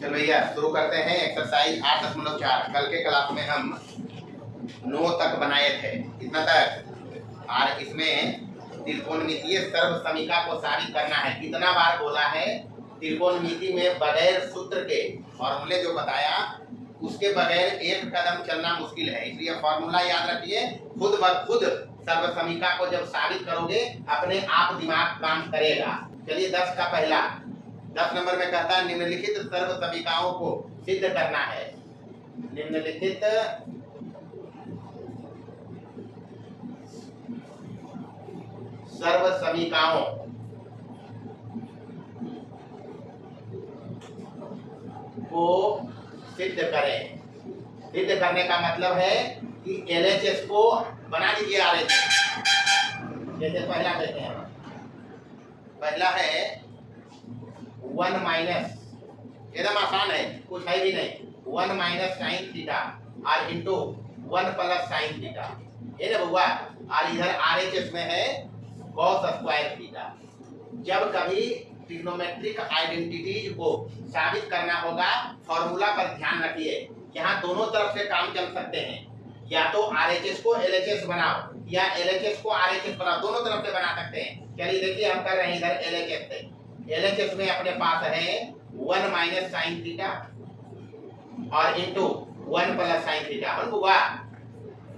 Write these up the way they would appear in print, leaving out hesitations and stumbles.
चल भैया शुरू करते हैं एक्सरसाइज 8.4। कल के क्लास में हम 9 तक बनाए थे, इतना तक। और इसमें त्रिकोणमितीय सर्व समीकरण को साबित करना है। कितना बार बोला है त्रिकोणमिति में बगैर सूत्र के फॉर्मूले जो बताया उसके बगैर एक कदम चलना मुश्किल है, इसलिए फॉर्मूला याद रखिए। खुद ब खुद सर्व समीकरण को जब साबित करोगे अपने आप दिमाग काम करेगा। चलिए 10 का पहला 10 नंबर में कहता है निम्नलिखित सर्व समीकरणों को सिद्ध करना है। निम्नलिखित सर्व समीकरणों को सिद्ध करें। सिद्ध करने का मतलब है कि LHS को बना लीजिए RHS। जैसे पहला कहते हैं, पहला है 1 माइनस, एकदम आसान है, कुछ है भी नहीं। 1 माइनस साइन थीटा और इंटू 1 प्लस साइन थीटा, ये ना हुआ। और इधर RHS में है कॉस स्क्वायर थीटा। जब कभी ट्रिग्नोमेट्रिक आइडेंटिटीज को साबित करना होगा फॉर्मूला पर ध्यान रखिए। यहाँ दोनों तरफ से काम चल सकते हैं, या तो RHS को LHS बनाओ या LHS को RHS बनाओ, दोनों तरफ से बना सकते हैं। चलिए देखिए हम कर रहे हैं इधर LHS से। LHS में अपने पास है 1 माइनस साइन थीटा और इंटू 1 प्लस साइन थीटा बन हुआ।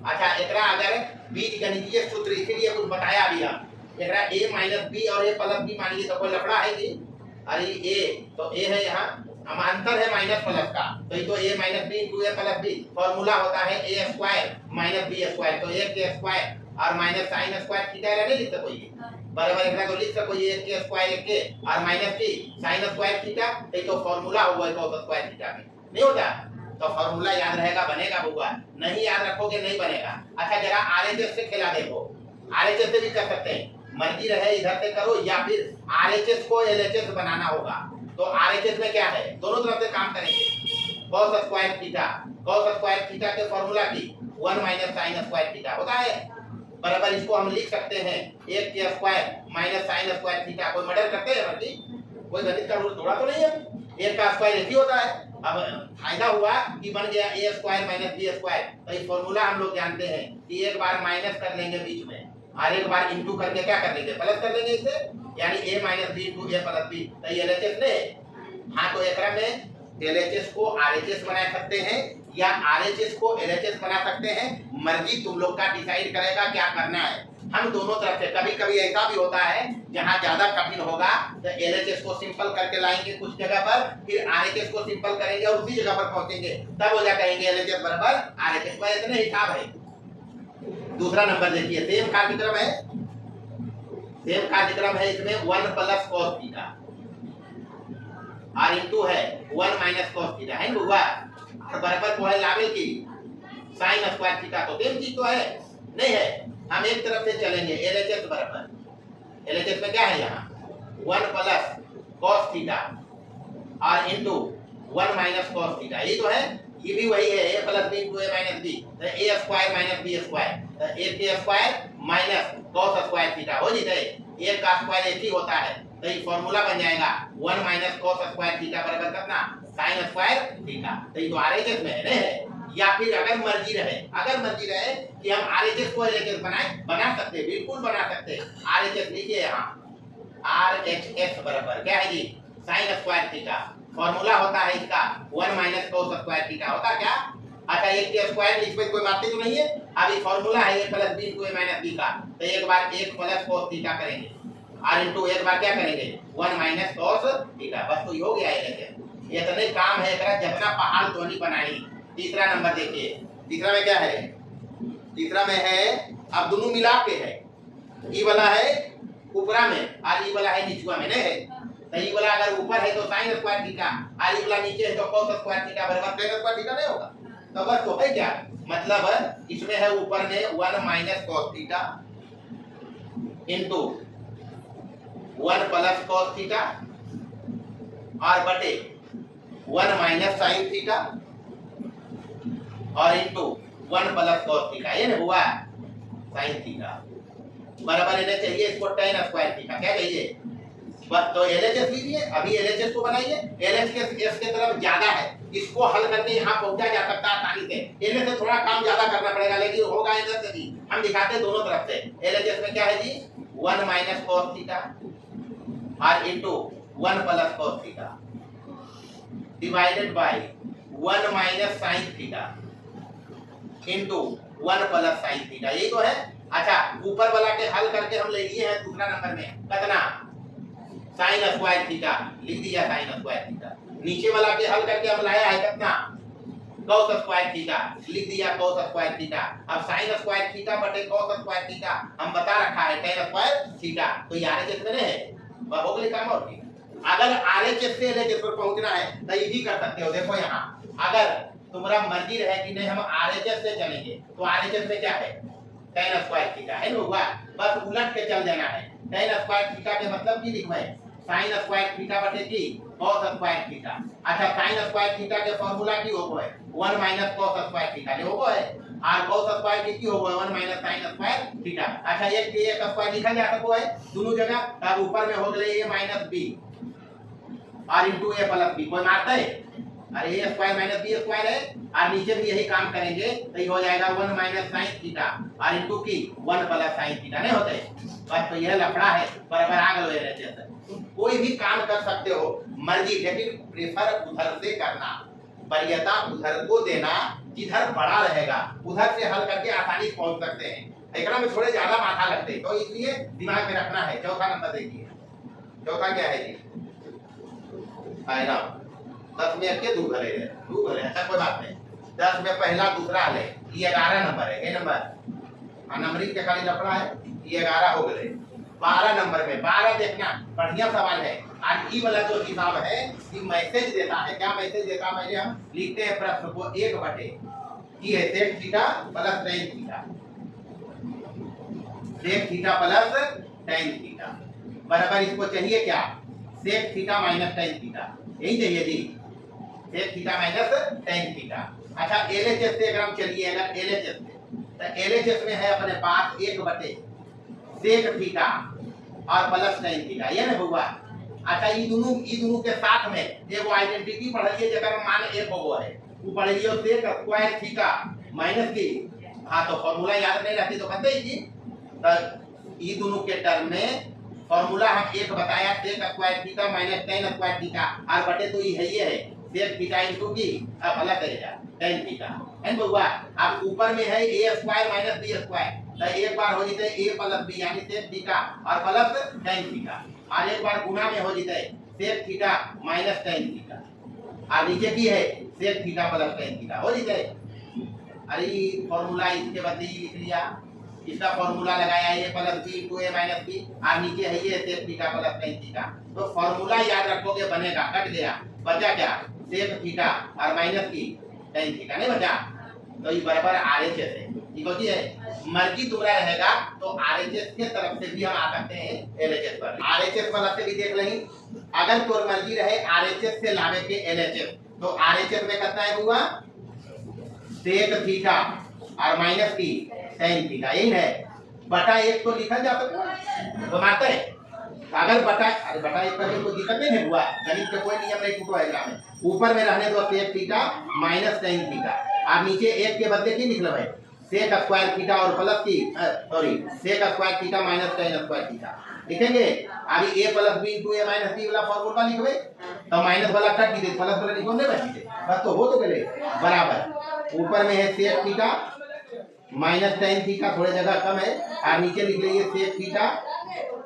अच्छा एकरा अगर बीज गणितीय सूत्र इसीलिए कुछ बताया भी हम, एकरा a माइनस बी और a प्लस बी मान लीजिए तो कोई लफड़ा है कि अरे a तो a है, यहाँ हम अंतर है माइनस प्लस का, तो ये तो a minus b into a plus b. Formula होता है a square minus B square, तो a के स्क्वायर और माइनस साइन स्क्वायर थीटा नहीं लिख सको ये बराबर एकरा तो लिख सको ये के स्क्वायर के और minus b sine square theta, ये तो फॉर्मूला हुआ है cos स्क्वायर थीटा में नहीं होता। तो फॉर्मूला याद रहेगा, बनेगा होगा, नहीं याद रखोगे नहीं बनेगा। अच्छा जरा RHS से खेला देखो, RHS से भी कर सकते हैं, मर्जी रहे इधर से करो या फिर RHS को LHS बनाना होगा। तो RHS में क्या है, दोनों तरफ से काम करेंगे। cos स्क्वायर थीटा के फॉर्मूला की 1 माइनस साइन स्क्वायर थीटा होता है बराबर, इसको हम लिख सकते हैं 1 के square minus sine square theta. कोई मर्डर करते हैं मर्जी, कोई गणित का रूल थोड़ा तो नहीं है, 1 का स्क्वायर एक ही होता है। अब फायदा हुआ कि बन गया a square minus B square. तो ये फॉर्मूला हम लोग जानते हैं कि एक बार माइनस कर लेंगे बीच में और एक बार इंटू करके क्या कर लेंगे, प्लस कर लेंगे इसे, यानी a minus b into a plus b. तो ये LHS नहीं। हाँ तो एकरा में LHS को RHS बना सकते हैं या RHS को LHS बना सकते हैं, मर्जी तुम लोग का डिसाइड करेगा क्या करना है। हम दोनों तरफ से, कभी कभी ऐसा भी होता है जहाँ ज्यादा कठिन होगा तो LHS को सिंपल करके लाएंगे कुछ जगह पर, फिर RHS को सिंपल करेंगे और उसी जगह पर पहुंचेंगे, तब हो जा कहेंगे LHS बराबर RHS पर। इतना हिसाब है। दूसरा नंबर देखिए, सेम कार्यक्रम है, सेम कार्यक्रम है। इसमें 1 प्लस cos थीटा और इंटू है 1 माइनस cos थीटा है हुआ, और बराबर को है लावेल की साइन स्क्वायर थीटा। तो सेम चीज तो है नहीं है। हम एक तरफ से चलेंगे, LHS बराबर, LHS में क्या है यहाँ 1 प्लस cos थीटा और इंटू 1 माइनस cos थीटा, ये तो है, ये भी वही है a plus B into a minus B, तो a square minus B square, तो a के square minus cos square theta हो जी। a का स्क्वायर एक ही होता है, तो ये फॉर्मूला बन जाएगा 1 माइनस cos स्क्वायर थीटा बराबर कितना, साइन स्क्वायर थीटा। तो ये तो RHS में है नहीं है। या फिर अगर मर्जी रहे कि हम RHS को LHS बनाए, बना सकते हैं, बिल्कुल बना सकते हैं। RHS लिखिए यहाँ, RHS बराबर क्या है जी, साइन स्क्वायर थीटा। फॉर्मूला होता है इसका 1 माइनस cos स्क्वायर थीटा होता क्या। अच्छा एक के स्क्वायर इसमें कोई बातें तो नहीं है। अब ये फॉर्मूला है a plus B into a minus B का, तो एक बार 1 प्लस cos थीटा करेंगे और इंटू एक बार क्या करेंगे 1 माइनस cos थीटा, बस तो ये हो गया LHS। ये इतने काम है एकरा जितना पहाड़ तो नहीं बनाई। तीसरा नंबर देखिए, तीसरा में क्या है, तीसरा में है अब दोनों मिला के है, ई वाला है ऊपरा में और ई वाला है नीचुआ में नहीं है। तो ई वाला अगर ऊपर है तो साइन स्क्वायर थीटा और ई वाला नीचे है तो cos स्क्वायर थीटा बराबर tan स्क्वायर थीटा नहीं होगा। तो बस तो है क्या, मतलब इसमें है ऊपर में 1 minus cos theta into 1 plus cos theta और बटे 1 माइनस साइन थीटा और इंटू 1 प्लस cos थीटा, ये ना हुआ साइन थीटा बराबर इन्हें चाहिए इसको tan स्क्वायर थीटा, क्या चाहिए बस तो एलएचएस लीजिए, अभी एलएचएस को बनाइए। एलएचएस के तरफ ज्यादा है, इसको हल करके यहाँ पहुंचा जा सकता है आसानी से। इनमें से थोड़ा काम ज्यादा करना पड़ेगा, लेकिन होगा इधर से भी। हम दिखाते हैं दोनों तरफ से। एलएचएस में क्या है जी, 1 माइनस कॉस थीटा और into 1 plus cos theta divided by 1 minus sine theta into 1 plus sine theta, यही तो है। अच्छा, ऊपर वाला के हल करके हम ले लिए हैं दूसरा नंबर में कितना, साइन स्क्वायर थीटा, लिख दिया साइन स्क्वायर थीटा। नीचे वाला के हल करके हम लाया है कितना, कॉस स्क्वायर थीटा, लिख दिया कॉस स्क्वायर थीटा। अब साइन स्क्वायर थीटा बटे कॉस स्क्वायर थीटा हम बता रखा है tan स्क्वायर थीटा, तो ये आरएचएस में है, वह हो गई काम। और ठीक, अगर आरएचएस से एलएचएस पर पहुंचना है तो ये भी कर सकते हो। देखो यहाँ अगर तुम्हारा मर्जी रहे कि नहीं हम आरएचएस से चलेंगे, तो आरएचएस में क्या है, tan स्क्वायर थीटा है ना, बस उलट के चल देना है। tan स्क्वायर थीटा के मतलब की लिखवाए, साइन स्क्वायर थीटा बटे की कॉस स्क्वायर थीटा। अच्छा, साइन स्क्वायर थीटा के फार्मूला की होगो है 1 माइनस कॉस स्क्वायर थीटा, ले होगो है, और कॉस स्क्वायर की होगो है 1 माइनस साइन स्क्वायर थीटा। अच्छा, एक के एक स्क्वायर लिखा जा सको है दोनों जगह, तब ऊपर में हो गए a माइनस b और इनटू a प्लस b, कोई मारता है, अरे a square minus b square है, और नीचे भी यही काम करेंगे तो ये हो जाएगा 1 माइनस साइन थीटा और इनटू की 1 प्लस साइन थीटा, नहीं होते। बस तो यह लफड़ा है, बराबर आ गए रहते हैं। तुम कोई भी काम कर सकते हो मर्जी, लेकिन प्रेफर उधर से करना, वरीयता उधर को देना जिधर बड़ा रहेगा, उधर से हल करके आसानी से पहुंच सकते हैं। एकरा में थोड़े ज्यादा माथा लगते हैं, तो इसलिए दिमाग में रखना है। चौथा नंबर देखिए, चौथा क्या है जी, आयरन 10 में के दो भले है, दो भले, अच्छा कोई बात नहीं। 10 में पहला दूसरा है, ये 11 नंबर है, ये नंबर नंबरिंग के खाली लफड़ा है, ये 11 हो गए। 12 नंबर में 12 देखना, बढ़िया सवाल है। और ई वाला जो हिसाब है कि मैसेज देता है, क्या मैसेज देता है, पहले हम लिखते हैं प्रश्न को 1 बटे की है sec theta plus tan theta, sec theta plus tan theta बराबर इसको चाहिए क्या, sec theta minus tan theta, यही चाहिए जी, sec theta minus tan theta. अच्छा, एलएचएस से अगर हम चलिए, अगर एलएचएस से, तो एलएचएस में है अपने पास 1 बटे sec थीटा और प्लस tan थीटा, ये ना हुआ। अच्छा, ये दोनों के साथ में एगो आइडेंटिटी पढ़िए, जगह मान एक होगो है, वो पढ़िए sec स्क्वायर थीटा माइनस की, हाँ तो फॉर्मूला याद नहीं रहती तो कहते ही जी, तो ये दोनों के टर्म में फॉर्मूला हम एक बताया, sec square theta minus tan square theta, और बटे तो ये है sec थीटा इनटू की अब अलग करेगा tan थीटा, है बउआ। अब ऊपर में है a square minus b square, तो एक बार हो जाते a प्लस b यानी sec थीटा और प्लस tan थीटा, और एक बार गुना में हो जाते sec theta minus tan theta, और नीचे की है sec theta plus tan theta, हो जाते। अरे फॉर्मूला इसके बदले ही लिख लिया, इसका फॉर्मूला लगाया a plus b into a minus b, और नीचे है ये sec theta plus tan theta. तो फॉर्मूला याद रखोगे, बनेगा, कट गया, बचा क्या, sec थीटा और माइनस की tan थीटा, नहीं बचा, तो ये बराबर आरएचएस है। ठीक होती है, मर्जी तुम्हारा रहेगा तो आरएचएस के तरफ से भी हम आ सकते हैं एलएचएस पर, आरएचएस वाला से भी देख लेंगे। अगर तो मर्जी रहे आरएचएस से लावे के एलएचएस, तो आरएचएस में कितना है हुआ, sec थीटा और माइनस की tan थीटा, यही है, बटा 1 तो लिखा जा सकता है, तो मानते हैं अगर बटा, अरे बटा 1 करके कोई दिक्कत नहीं है हुआ, गणित का कोई नियम नहीं टूटो है में, ऊपर में रहने दो sec theta minus tan theta, और नीचे 1 के बदले की लिख लो भाई sec स्क्वायर थीटा और प्लस की sorry sec square theta minus tan square theta लिखेंगे। अभी a plus b into a minus b वाला फॉर्मूला लिखबे, तो माइनस वाला कट दी, प्लस वाला लिखो नहीं बची, बस तो हो तो गए बराबर। ऊपर में है sec theta minus tan theta, थोड़े जगह कम है, और नीचे लिख लीजिए sec theta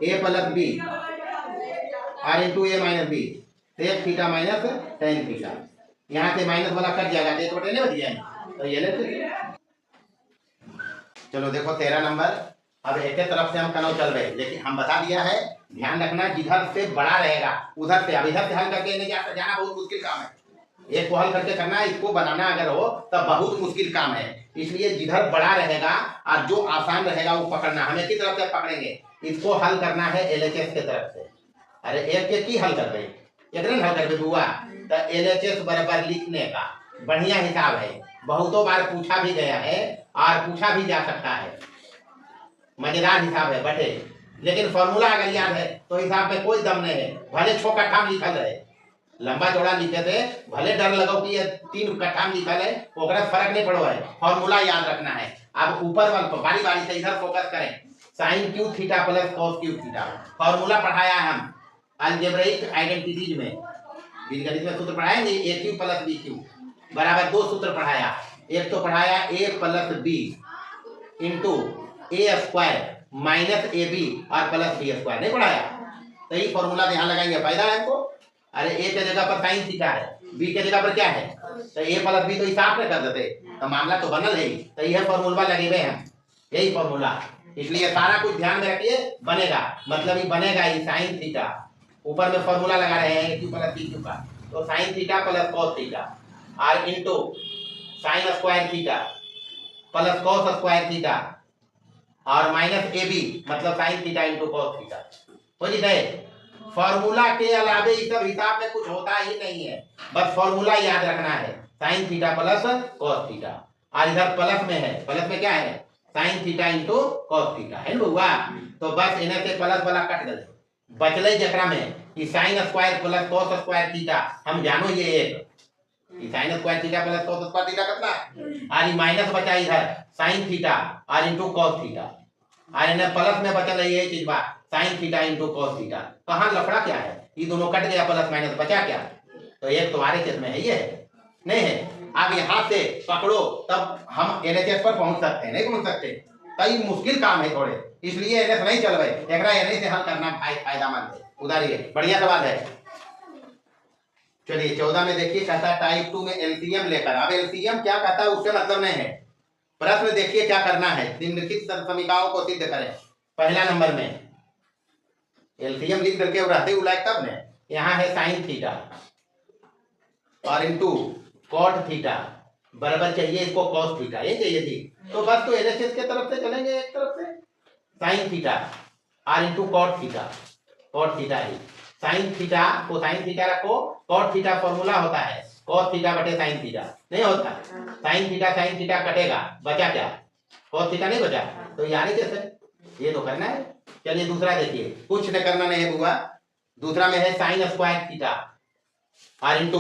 a plus b और into a minus b, sec theta minus tan theta, यहाँ से माइनस वाला कट जाएगा, एक बटे नहीं बच जाएगा, तो ये ले। चलो देखो 13 नंबर, अब एक तरफ से हम कनो चल रहे, लेकिन हम बता दिया है, ध्यान रखना जिधर से बड़ा रहेगा उधर से, अब इधर से हल करके नहीं जाना बहुत मुश्किल काम है, एक को हल करके करना है, इसको बनाना अगर हो तब बहुत मुश्किल काम है। इसलिए जिधर बड़ा रहेगा और जो आसान रहेगा वो पकड़ना, हम एक ही तरफ से पकड़ेंगे, इसको हल करना है एलएचएस के तरफ से। अरे एक की हल कर रहे, एक हल कर बुआ, तो एलएचएस बराबर लिखने का बढ़िया हिसाब है, बहुतों बार पूछा भी गया है और पूछा भी जा सकता है, मजेदार हिसाब है। बटे लेकिन फॉर्मूला अगर याद है तो हिसाब में कोई दम नहीं है, भले 6 कट्ठा में लिखल है, लंबा चौड़ा लिखे थे, भले डर लगो कि ये 3 कट्ठा में लिखल है, ओकरा फर्क नहीं पड़ो है, फॉर्मूला याद रखना है। अब ऊपर वाले बारी बारी से इधर फोकस करें, sine Q theta plus cos Q theta, formula पढ़ाया है हम अलजेब्रिक आइडेंटिटीज में, बीजगणित में सूत्र पढ़ाएंगे, A cube plus B cube बराबर 2 सूत्र पढ़ाया, एक तो पढ़ाया A plus B into A square minus A B और प्लस बी स्क्वायर, नहीं पढ़ाया? तो ये फॉर्मूला यहाँ लगाएंगे, फायदा है हमको। अरे ए के जगह पर साइन थीटा है, बी के जगह पर क्या है, तो ए प्लस बी तो हिसाब में कर देते, तो मामला तो बनल है, तो यह फॉर्मूला लगे हुए हैं, यही फॉर्मूला, इसलिए सारा कुछ ध्यान में रखिए, बनेगा, मतलब ये बनेगा ये साइन थीटा, ऊपर में फॉर्मूला लगा रहे हैं क्यू प्लस बी क्यू का, तो sine theta plus cos theta और into sine square theta plus cos square theta और माइनस ए बी मतलब sine theta into cos theta, समझ गए? फॉर्मूला के अलावे इस सब हिसाब में कुछ होता ही नहीं है, बस फॉर्मूला याद रखना है, sine theta plus cos theta, और इधर प्लस में है, प्लस में क्या है, sine theta into cos theta है हुआ, तो बस इन्हें से प्लस वाला कट गए, बचले जकरा में कि sine square plus cos square theta, हम जानो ये एक sign square theta plus cos square theta कितना, और माइनस बचा इधर साइन थीटा और इंटू कॉस थीटा, और इन्हें प्लस में बचल है ये चीज बात sign theta into cos theta, कहाँ लफड़ा क्या है, ये दोनों कट गया, प्लस माइनस बचा क्या, तो एक तुम्हारे केस में है ये नहीं है, अब यहाँ से पकड़ो तब हम एलएचएस पर पहुंच सकते हैं, नहीं पहुंच सकते, कई मुश्किल काम है थोड़े, इसलिए एनएस नहीं चल रहे, एकरा एनएस से हल करना फायदामंद है, उदाहरण बढ़िया सवाल है। चलिए 14 में देखिए, कहता है टाइप 2 में एलसीएम लेकर, अब एलसीएम क्या कहता है उससे मतलब नहीं है, प्रश्न देखिए क्या करना है, निम्नलिखित समीकरणों को सिद्ध करें। पहला नंबर में एलसीएम लिख करके रहते उलायक तब ने, यहाँ है साइन थीटा और इंटू कॉट थीटा बराबर चाहिए इसको कॉस थीटा, ये चाहिए थी, तो बस तो एलएचएस के तरफ से चलेंगे, एक तरफ से साइन थीटा और इंटू कॉट थीटा ही, साइन थीटा को साइन थीटा रखो, कॉट थीटा फॉर्मूला होता है कॉस थीटा बटे साइन थीटा, नहीं होता, साइन थीटा कटेगा, बचा क्या, कॉस थीटा नहीं बचा, तो यानी कैसे ये तो करना है। चलिए दूसरा देखिए, कुछ न करना नहीं है बुआ, दूसरा में है साइन स्क्वायर थीटा और into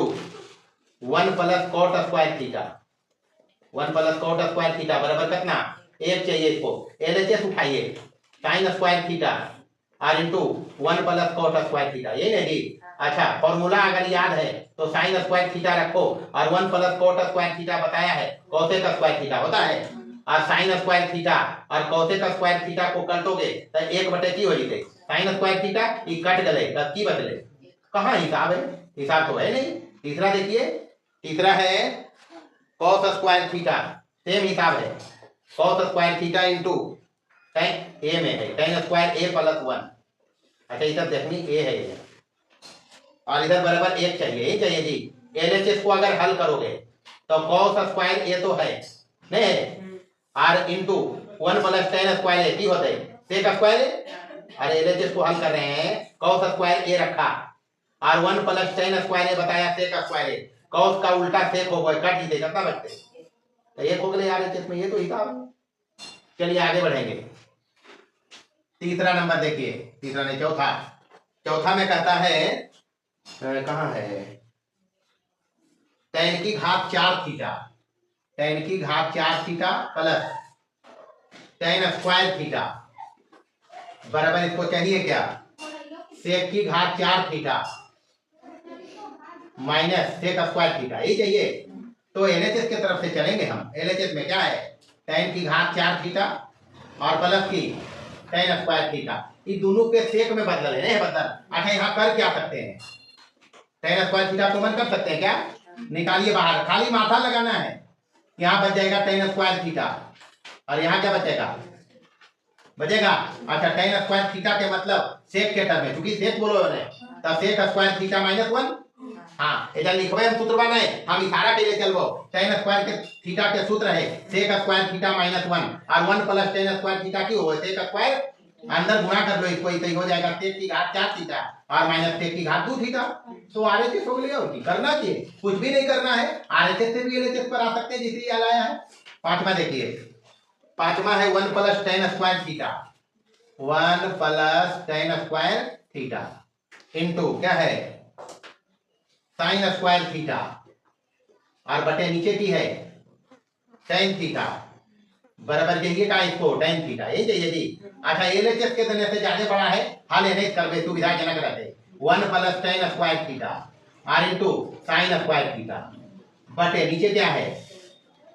1 plus cot square theta, 1 plus cot square theta बराबर कितना, एक चाहिए इसको, एलएचएस उठाइए, साइन स्क्वायर थीटा और into 1 plus cot square theta, ये नहीं, अच्छा फॉर्मूला अगर याद है तो साइन स्क्वायर थीटा रखो और 1 प्लस कॉट स्क्वायर थीटा बताया है, कॉसेक स्क्वायर थीटा होता है, और साइन स्क्वायर थीटा और कॉसेक स्क्वायर थीटा को कटोगे तो 1/की हो जाते, साइन स्क्वायर थीटा ये कट गए, की बदले, कहाँ हिसाब है, हिसाब तो है नहीं। तीसरा देखिए, तीसरा है कॉस स्क्वायर थीटा, सेम हिसाब है, cos square theta into tan ए में है tan स्क्वायर ए प्लस 1, अच्छा इधर देखनी ए है ये, और इधर बराबर एक चाहिए, ये चाहिए जी, एलएचएस को अगर हल करोगे तो कॉस स्क्वायर ए तो है नहीं, और इंटू 1 प्लस tan स्क्वायर ए की होता है सेक स्क्वायर ए, अरे एलएचएस को हल कर रहे हैं, कॉस स्क्वायर ए रखा और 1 प्लस tan स्क्वायर ए बताया सेक स्क्वायर ए, कॉस का उल्टा सेक हो गया, कट ही कितना बचते, तो एक हो गए एलएचएस में, ये तो हिसाब। चलिए आगे बढ़ेंगे, तीसरा नंबर देखिए, तीसरा नहीं चौथा में कहता है, कहाँ है, tan की घात 4 थीटा, tan की घात 4 थीटा प्लस tan स्क्वायर थीटा बराबर इसको चाहिए क्या, सेक की घात 4 theta minus sec square theta, ये चाहिए, तो एलएचएस की तरफ से चलेंगे हम, एलएचएस में क्या है, tan की घात 4 थीटा और प्लस की tan स्क्वायर थीटा, ये दोनों के सेक में बदल है, नहीं बदल, अच्छा यहाँ कर क्या सकते हैं, tan स्क्वायर थीटा को मन कर सकते हैं क्या, निकालिए बाहर, खाली माथा लगाना है, यहाँ बच जाएगा tan स्क्वायर थीटा और यहाँ क्या बचेगा, अच्छा tan स्क्वायर थीटा के मतलब सेक के टर्म में, क्योंकि सेक बोलो तब सेक स्क्वायर थीटा माइनस 1, हाँ इधर लिखबे हम सूत्र बनाए, हम इशारा के लिए चलबो, tan स्क्वायर के थीटा के सूत्र है सेक स्क्वायर थीटा माइनस 1 और 1 प्लस tan स्क्वायर थीटा की हो सेक स्क्वायर, अंदर गुणा कर लो इसको, तो हो जाएगा सेक की घात 4 थीटा और माइनस सेक की घात 2 थीटा, तो आरएचएस हो गया, और करना चाहिए कुछ भी नहीं करना है, आरएचएस से भी एलएचएस पर आ सकते हैं जिसलिए लाया है। पांचवा देखिए, पांचवा है 1 plus tan square theta 1 plus ten square theta into क्या है साइन स्क्वायर थीटा और बटे नीचे की है टेन थीटा बराबर चाहिए का इसको टेन थीटा ये चाहिए जी। अच्छा एलएचएस के देने से ज्यादा बड़ा है हाल एनएच करवे सुविधाजनक रहते 1 प्लस टेन स्क्वायर थीटा और इंटू साइन स्क्वायर थीटा बटे नीचे क्या है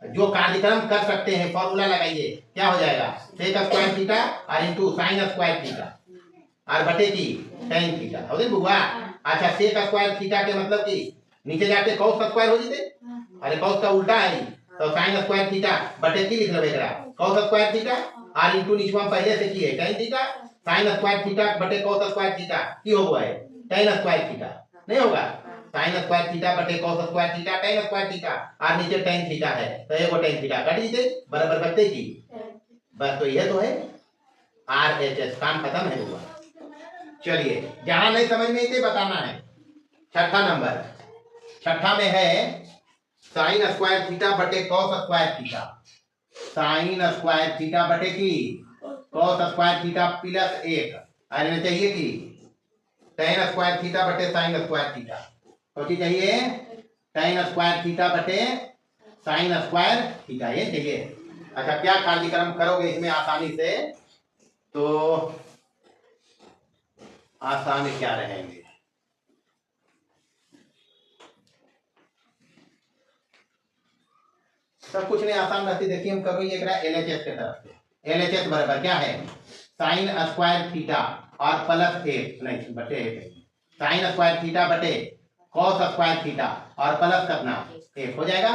जो कार्यक्रम कर सकते हैं फॉर्मूला लगाइए क्या हो जाएगा सेक स्क्वायर थीटा और इंटू साइन स्क्वायर थीटा और बटे की टेन थीटा हो गई बुआ। अच्छा सेक स्क्वायर थीटा के मतलब कि नीचे जाके कॉस स्क्वायर हो जीते अरे कॉस का उल्टा है तो साइन स्क्वायर थीटा बटे की लिख लो एकरा कॉस स्क्वायर थीटा और इंटू नीचे हम पहले से की है tan theta sine square theta बटे कॉस स्क्वायर थीटा की हो गया है टेन स्क्वायर थीटा नहीं होगा साइन स्क्वायर थीटा बटे cos square theta tan square theta और नीचे टेन थीटा है तो ये वो टेन थीटा कट जीते बराबर बचते की बस तो यह तो है आरएचएस काम खत्म है हुआ। चलिए जहां नहीं समझ में इसे बताना है छठा नंबर छठा में है साइन स्क्वायर थीटा बटे cos square theta sine square theta बटे की कॉस स्क्वायर थीटा प्लस एक आने चाहिए कि टेन स्क्वायर थीटा बटे साइन स्क्वायर थीटा तो चाहिए टेन स्क्वायर थीटा बटे साइन स्क्वायर थीटा ये चाहिए। अच्छा क्या कार्यक्रम करोगे इसमें आसानी से तो आसान क्या रहेंगे सब कुछ नहीं आसान रहती देखिए हम करो ये एलएचएस के तरफ से एलएचएस बराबर क्या है साइन स्क्वायर थीटा और प्लस एक नहीं बटे साइन स्क्वायर थीटा बटे कॉस स्क्वायर थीटा और प्लस करना एक हो जाएगा।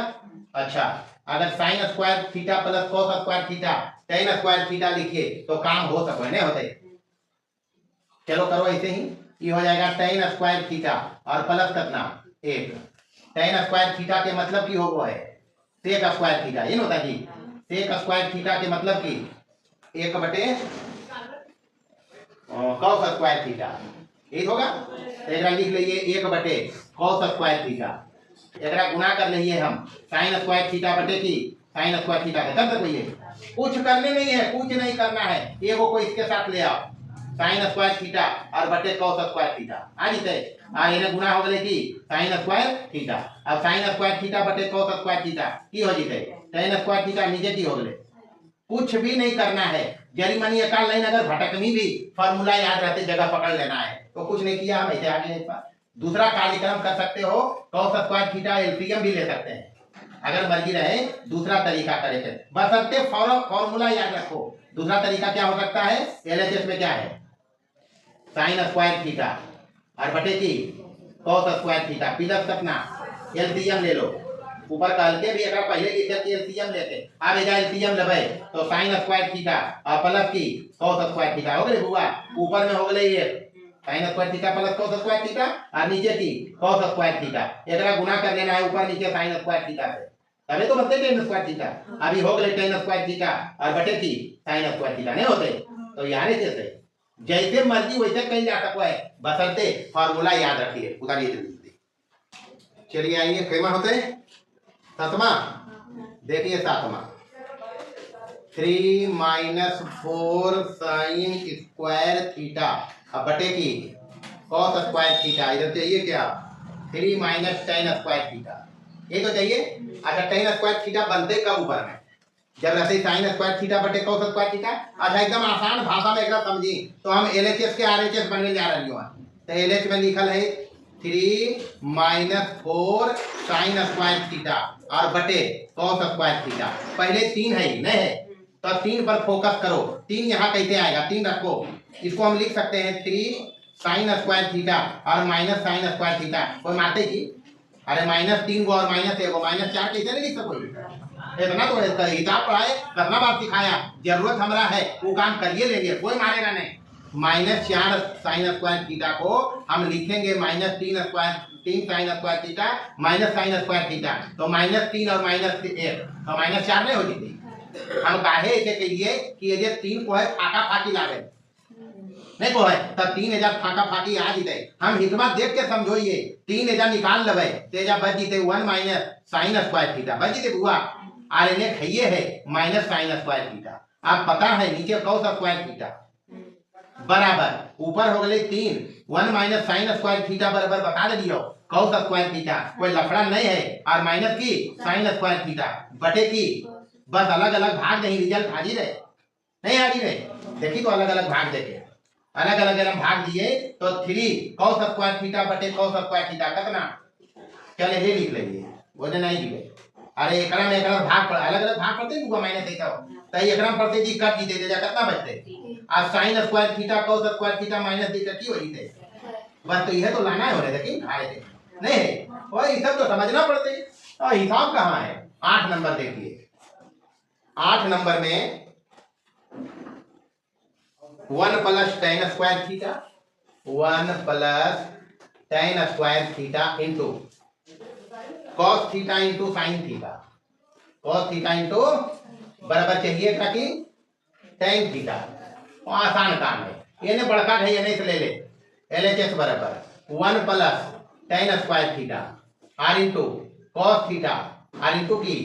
अच्छा अगर sign square theta plus cos square theta tan square theta लिखिए तो काम हो सके नहीं होते चलो करो ऐसे ही ये हो जाएगा टेन स्क्वायर थीटा और प्लस करना एक टेन स्क्वायर थीटा के मतलब की हो वो है सेक स्क्वायर थीटा ये होता है जी सेक स्क्वायर थीटा के मतलब की एक बटे कॉस स्क्वायर थीटा एक होगा तो लिख लीजिए एक बटे कॉस स्क्वायर थीटा एकरा गुना कर लीजिए हम साइन स्क्वायर थीटा बटे की साइन स्क्वायर थीटा कर सकते कुछ करने नहीं है कुछ नहीं करना है एगो को इसके साथ ले आओ साइन स्क्वायर थीटा और बटे कॉस स्क्वायर थीटा आ जीते और इन्हें गुना हो गए कि साइन स्क्वायर थीटा अब साइन स्क्वायर थीटा बटे कॉस स्क्वायर थीटा की हो जीते टेन स्क्वायर थीटा नीचे की हो गए कुछ भी नहीं करना है जरी मनी एकाल लाइन अगर भटकनी भी फॉर्मूला याद रहते जगह पकड़ लेना है तो कुछ नहीं किया हम ऐसे आगे दूसरा कार्यक्रम कर सकते हो कॉस स्क्वायर थीटा एलसीएम भी ले सकते हैं अगर मर्जी रहे दूसरा तरीका करेंगे बशर्ते फॉर्मूला याद रखो दूसरा तरीका क्या हो सकता है एलएचएस में क्या है साइन स्क्वायर थीटा और बटे की कॉस स्क्वायर थीटा प्लस करना एलसीएम ले लो ऊपर कल के भी अगर पहले लिखे कि एलसीएम लेते अब एजा एलसीएम लेबे तो साइन स्क्वायर थीटा और प्लस की कॉस स्क्वायर थीटा हो गए बुआ ऊपर में हो गए ये sign square theta plus cos square theta और नीचे की कॉस स्क्वायर थीटा एकरा गुना कर लेना है ऊपर नीचे साइन स्क्वायर थीटा से तभी तो बनते टेन स्क्वायर थीटा अभी हो गए टेन स्क्वायर थीटा और बटे की साइन स्क्वायर थीटा नहीं होते तो यार कैसे जैसे मर्जी वैसे कहीं जा सको है बशर्ते फॉर्मूला याद रखिए उतारिए चलिए आइए कैमा होते हैं सातवां देखिए सातवां 3 माइनस 4 साइन स्क्वायर थीटा अब बटे की कॉस स्क्वायर थीटा इधर चाहिए क्या 3 माइनस टेन स्क्वायर थीटा ये तो चाहिए। अच्छा टेन स्क्वायर थीटा बनते कब ऊपर में जब रहते साइन स्क्वायर थीटा बटे कॉस स्क्वायर थीटा। अच्छा एकदम आसान भाषा में एकदम समझी तो हम एलएचएस के आरएचएस बनने जा रही हूँ तो एलएच में लिखल है 3 माइनस 4 साइन स्क्वायर थीटा और बटे कॉस स्क्वायर थीटा पहले 3 है नहीं है तो 3 पर फोकस करो 3 यहाँ कैसे आएगा 3 रखो इसको हम लिख सकते हैं 3 साइन स्क्वायर थीटा और माइनस साइन स्क्वायर थीटा कोई मारते की अरे -3 को और -1 को -4 कैसे नहीं लिख सकोगे इतना तो हिसाब पढ़ाए कितना बार सिखाया जरूरत हमारा है वो काम करिए लेंगे कोई मारेगा नहीं -4 साइन स्क्वायर थीटा को हम लिखेंगे -3 sign square theta minus sine square theta तो -3 और -1 तो -4 नहीं हो जाती हम काहे इसे कहिए कि ये 3 को है फाका फाकी लागे नहीं को है तब 3 हजार फाका फाकी आ जीते हम हितमा देख के समझोइए 3 हजार निकाल लेबे तेजा बच जीते 1 माइनस साइन स्क्वायर थीटा बच जीते बुआ आर एन है माइनस साइन स्क्वायर थीटा आप पता है नीचे कॉस स्क्वायर थीटा बराबर ऊपर हो गए 3 1 माइनस साइन स्क्वायर थीटा बराबर बता दे दियो कॉस स्क्वायर थीटा, कोई लफड़ा नहीं है, और माइनस की साइन स्क्वायर थीटा बटे की, बस अलग अलग भाग नहीं, रिजल्ट हाजिर है नहीं हाजिर है। देखी तो अलग अलग भाग देखे, अलग अलग अगर हम भाग दिए तो 3 कॉस स्क्वायर थीटा बटे कॉस स्क्वायर थीटा कितना, चले ये लिख लेंगे वजन नहीं लिखे। अरे एकरा में एकरा भाग पर अलग अलग भाग पड़ते हैं माइनस थीटा, तो एकरा में पड़ते जी कट जीते दे जा कितना बचते, आज sign square theta cos square theta minus theta की वही थे, बस तो यह तो लाना है हो रहे देखिए आ रहे थे नहीं है, और ये सब तो समझना पड़ते, और हिसाब कहाँ है। 8 नंबर देखिए, 8 नंबर में 1 plus tan square theta 1 plus tan square theta into cos theta into sine theta, cos theta into बराबर चाहिए क्या कि tan थीटा, आसान काम है, ये ने बड़का है ये नहीं से ले ले LHS बराबर 1 plus tan square theta r into cos theta r into की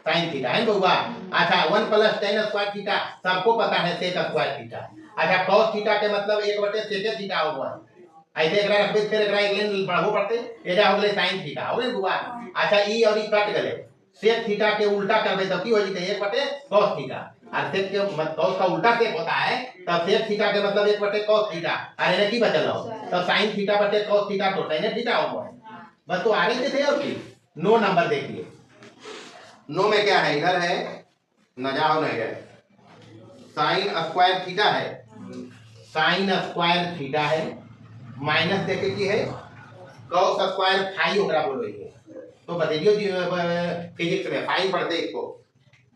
साइन थीटा है बउआ। अच्छा 1 प्लस tan स्क्वायर थीटा सबको पता है sec स्क्वायर थीटा, अच्छा cos थीटा के मतलब 1 sec थीटा होगा, ऐसे एकरा रखबे फिर एकरा एक लाइन बढ़ाबो पड़ते, एजा हो गले sin थीटा हो गए बउआ। अच्छा ई और ई कट गले, sec थीटा के उल्टा करबे तो की हो जते 1 cos थीटा, और sec के cos का उल्टा sec होता है तब sec थीटा के मतलब 1 cos थीटा, और इन्हें की बचल हो तो sin थीटा बटे cos थीटा तो tan थीटा होगा, बस तो आगे के थे और की। 9 नंबर देखिए, 9 में क्या है, इधर है न जाओ नहीं गए, साइन स्क्वायर थीटा है, साइन स्क्वायर थीटा है माइनस देखे की है cos स्क्वायर फाई ओकरा बोलो ये, तो बतेलियो फिजिक्स में फाई पढ़ते इसको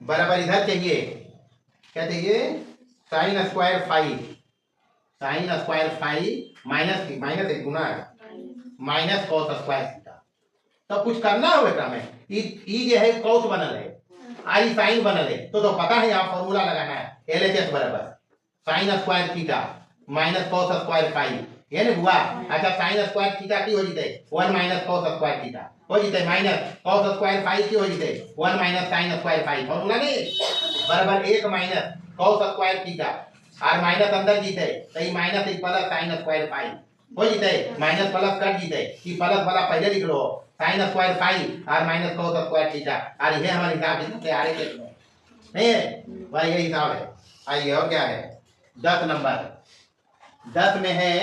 बराबर इधर चाहिए क्या चाहिए sine square phi, sine square phi minus की माइनस एक गुना है माइनस cos स्क्वायर थीटा, तो कुछ करना हो एकरा में ई जे है cos बनल है आई साइन बनल है, तो पता है यहाँ फॉर्मूला लगाना है LHS बराबर sine square theta minus cos square phi, ये ने हुआ। अच्छा साइन स्क्वायर थीटा की हो जते 1 माइनस cos स्क्वायर थीटा हो जते माइनस cos स्क्वायर फाई की हो जते 1 minus sine square phi, formula नहीं बराबर 1 माइनस cos स्क्वायर थीटा और माइनस अंदर जीते तो ये माइनस एक प्लस साइन स्क्वायर फाई हो जते, माइनस प्लस कट जीते कि प्लस वाला पहले लिख लो साइन स्क्वायर फाई और माइनस cos स्क्वायर थीटा, और ये हमारा हिसाब जितने आ रहे थे नहीं है भाई, ये हिसाब है। आइए और क्या है 10 नंबर, 10 में है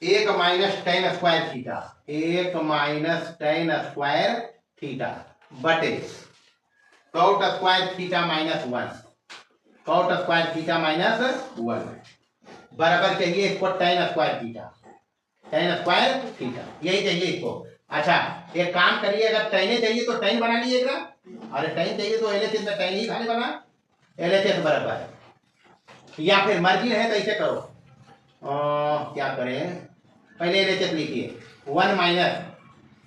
1 minus tan square theta, 1 minus tan square theta बटे cot square theta minus 1, cot square theta minus 1 बराबर चाहिए इसको tan square theta, tan square theta यही चाहिए इसको। अच्छा एक काम करिए, अगर tan चाहिए तो tan बना लीजिएगा, और tan चाहिए तो LHS में tan ही खाली बना LHS बराबर, या फिर मर्जी है तो ऐसे करो क्या करें पहले LHS लिखिए 1 माइनस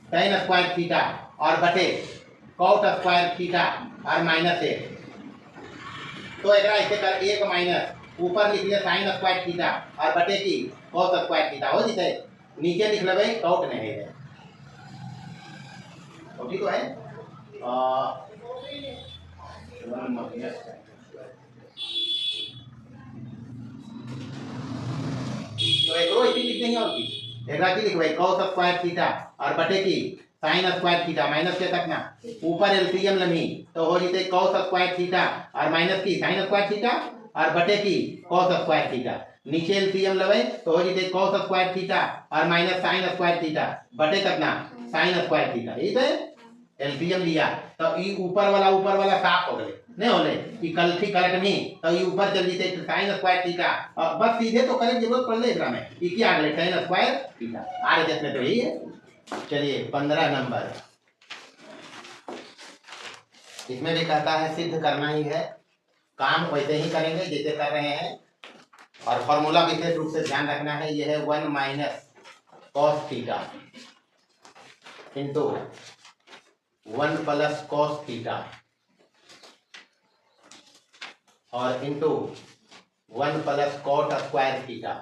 tan स्क्वायर थीटा और बटे cot स्क्वायर थीटा और माइनस 1, तो एक ऐसे कर 1 माइनस ऊपर लिख लिया साइन स्क्वायर थीटा और बटे की cos स्क्वायर थीटा हो जते, नीचे लिख लेबे cot नहीं है तो ठीक है तो एकरो इसी लिख देंगे और की एकरा की लिखबे cos स्क्वायर थीटा और बटे की साइन स्क्वायर थीटा माइनस के तक ना ऊपर एलसीएम लमी तो हो जते cos स्क्वायर थीटा और माइनस की साइन स्क्वायर थीटा और बटे की cos स्क्वायर थीटा, नीचे एलसीएम लेबे तो हो जते cos स्क्वायर थीटा और माइनस साइन स्क्वायर थीटा बटे कितना साइन स्क्वायर थीटा, यही तो एलसीएम लिया तो ई ऊपर वाला साफ हो गए नहीं होले कि कलथी कलटनी तो ये ऊपर चल जीते साइन स्क्वायर थीटा, और बस सीधे तो करे जरूरत पड़ले एकरा में ई की आ गए साइन स्क्वायर थीटा आ रहे जिसमें तो यही है। चलिए 15 नंबर, इसमें भी कहता है सिद्ध करना ही है, काम वैसे ही करेंगे जैसे कर रहे हैं, और फॉर्मूला विशेष रूप से ध्यान रखना है, यह है 1 minus cos theta into 1 plus cos theta और into 1 plus cot square theta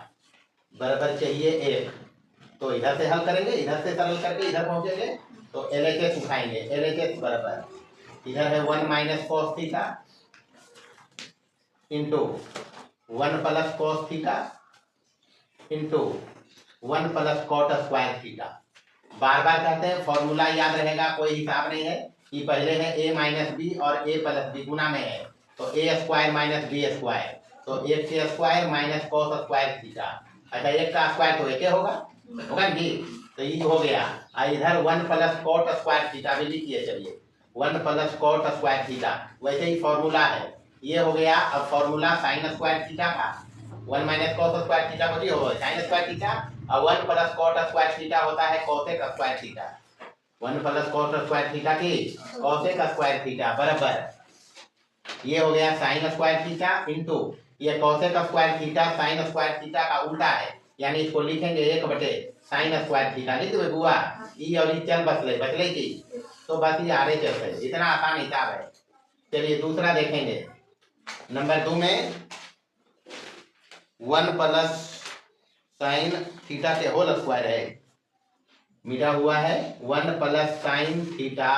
बराबर चाहिए 1, तो इधर से हल करेंगे, इधर से सरल करके इधर पहुंचेंगे तो LHS उठाएंगे, LHS बराबर इधर है 1 minus cos theta into 1 plus cos theta into 1 plus cot square theta. बार बार कहते हैं, फॉर्मूला याद रहेगा, कोई हिसाब नहीं है कि पहले है a माइनस बी और a प्लस बी गुना में है, तो a square minus B square, तो एक के square minus cos square theta. अच्छा, एक का स्क्वायर तो एक होगा, होगा जी, तो ये हो गया। इधर 1 प्लस कॉट स्क्वायर थीटा भी लिखिए। चलिए 1 प्लस कॉट स्क्वायर थीटा, वैसे ही फॉर्मूला है, ये हो गया। अब फॉर्मूला साइन स्क्वायर थीटा का, 1 माइनस कॉस स्क्वायर थीटा को हो साइन स्क्वायर थीटा, और 1 प्लस कॉट स्क्वायर थीटा होता है cosec square theta. 1 plus cot square theta की कोसेक स्क्वायर थीटा बराबर, ये हो गया साइन स्क्वायर थीटा इंटू ये cosec square theta sine square theta का उल्टा है, यानी इसको लिखेंगे 1 साइन स्क्वायर थीटा। लिख दो बुआ, ई और ई चल बचले की, तो बस ये आरे चलते, इतना आसान हिसाब है। चलिए दूसरा देखेंगे, नंबर 2 में 1 प्लस साइन थीटा के होल स्क्वायर है, मिला हुआ है 1 प्लस साइन थीटा